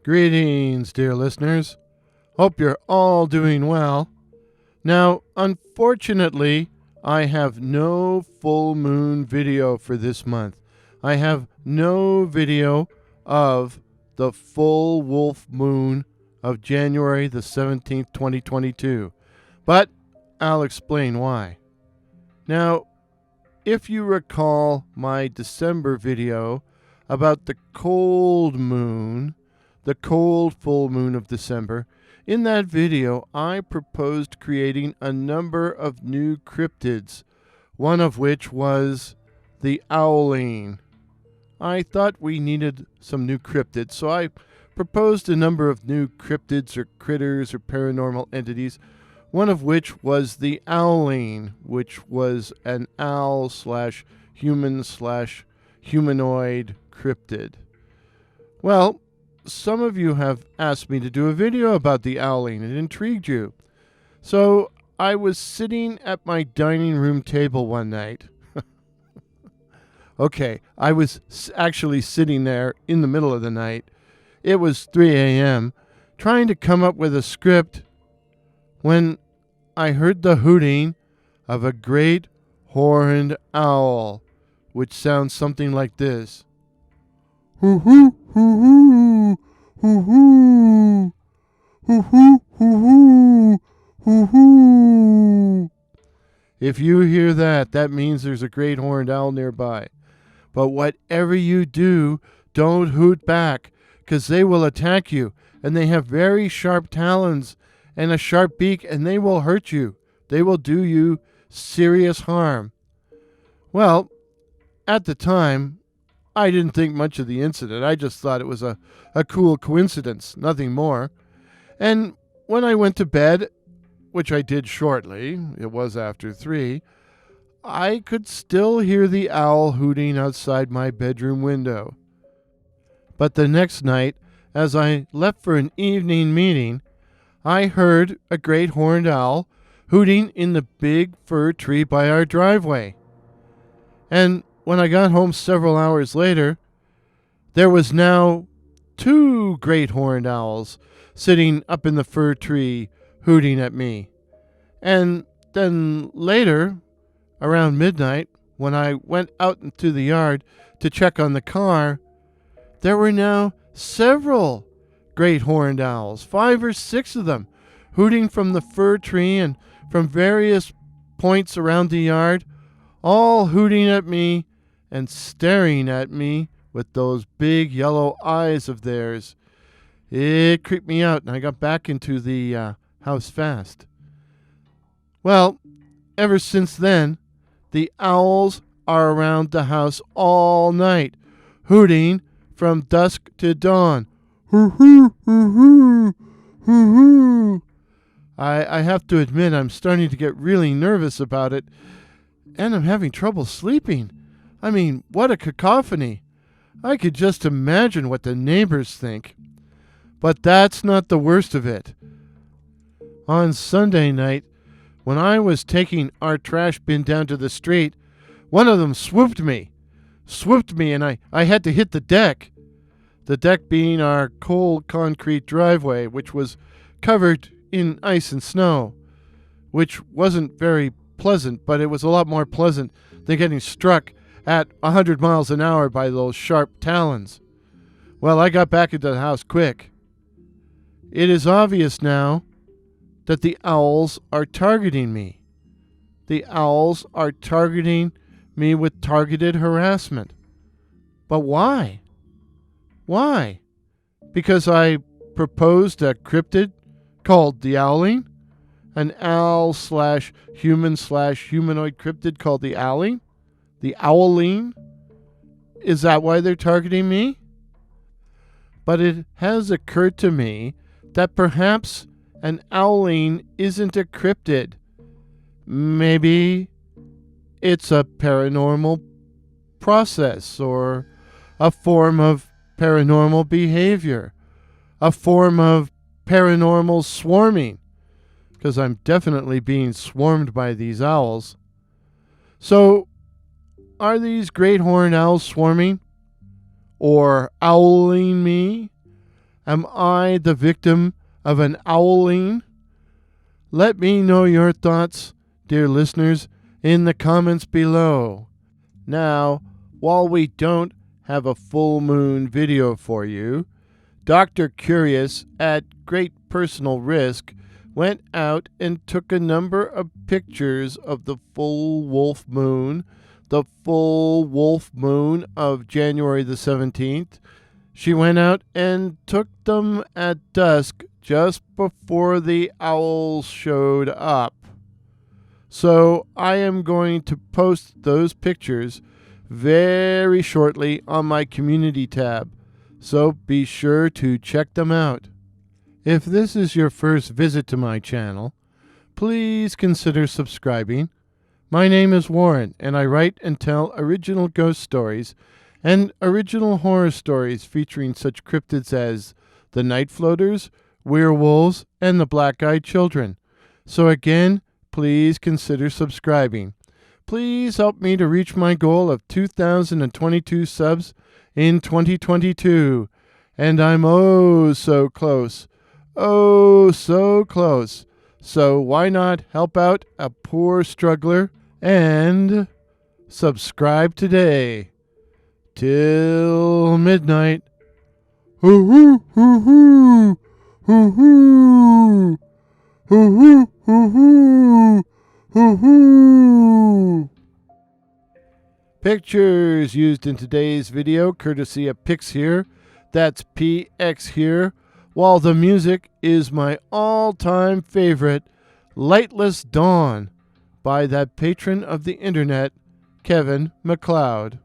Greetings, dear listeners. Hope you're all doing well. Now, unfortunately, I have no full moon video for this month. I have no video of the full wolf moon of January the 17th, 2022. But I'll explain why. Now, if you recall my December video about the cold moon, the cold full moon of December, in that video I proposed creating a number of new cryptids, one of which was the owling. I thought we needed some new cryptids, so I proposed a number of new cryptids or critters or paranormal entities, one of which was the owling, which was an owl/human/humanoid cryptid. Well, some of you have asked me to do a video about the owling. It intrigued you. So I was sitting at my dining room table one night. Okay, I was actually sitting there in the middle of the night. It was 3 a.m., trying to come up with a script when I heard the hooting of a great horned owl, which sounds something like this. Hoo hoo hoo hoo hoo hoo hoo hoo hoo hoo hoo. If you hear that, that means there's a great horned owl nearby. But whatever you do, don't hoot back, because they will attack you, and they have very sharp talons and a sharp beak, and they will hurt you. They will do you serious harm. Well, at the time, I didn't think much of the incident. I just thought it was a cool coincidence, nothing more. And when I went to bed, which I did shortly, it was after 3, I could still hear the owl hooting outside my bedroom window. But the next night, as I left for an evening meeting, I heard a great horned owl hooting in the big fir tree by our driveway. And when I got home several hours later, there was now 2 great horned owls sitting up in the fir tree hooting at me. And then later, around midnight, when I went out into the yard to check on the car, there were now several great horned owls, 5 or 6 of them, hooting from the fir tree and from various points around the yard, all hooting at me and staring at me with those big yellow eyes of theirs. It creeped me out, and I got back into the house fast. Well, ever since then, the owls are around the house all night, hooting from dusk to dawn. Hoo hoo hoo hoo hoo hoo. I have to admit I'm starting to get really nervous about it, and I'm having trouble sleeping. I mean, what a cacophony. I could just imagine what the neighbors think. But that's not the worst of it. On Sunday night, when I was taking our trash bin down to the street, one of them swooped me, and I had to hit the deck. The deck being our cold concrete driveway, which was covered in ice and snow, which wasn't very pleasant, but it was a lot more pleasant than getting struck at 100 miles an hour by those sharp talons. Well, I got back into the house quick. It is obvious now that the owls are targeting me. The owls are targeting me with targeted harassment. But why? Why? Because I proposed a cryptid called the owling? An owl/human/humanoid cryptid called the owling? The owling? Is that why they're targeting me? But it has occurred to me that perhaps an owling isn't a cryptid. Maybe it's a paranormal process or a form of paranormal behavior, a form of paranormal swarming, because I'm definitely being swarmed by these owls. So, are these great horned owls swarming or owling me? Am I the victim of an owling? Let me know your thoughts, dear listeners, in the comments below. Now, while we don't have a full moon video for you, Dr. Curious, at great personal risk, went out and took a number of pictures of the full wolf moon, the full wolf moon of January the 17th. She went out and took them at dusk just before the owls showed up. So I am going to post those pictures very shortly on my community tab, so be sure to check them out. If this is your first visit to my channel, please consider subscribing. My name is Warren, and I write and tell original ghost stories and original horror stories featuring such cryptids as the Night Floaters, Werewolves, and the Black-Eyed Children. So again, please consider subscribing. Please help me to reach my goal of 2,022 subs in 2022. And I'm oh so close. Oh so close. So why not help out a poor struggler and subscribe today. Till midnight. Hoo hoo hoo hoo. Hoo hoo. Hoo hoo hoo hoo. Hoo hoo. Pictures used in today's video courtesy of Pix here. That's PX here. While the music is my all-time favorite, Lightless Dawn, by that patron of the internet, Kevin MacLeod.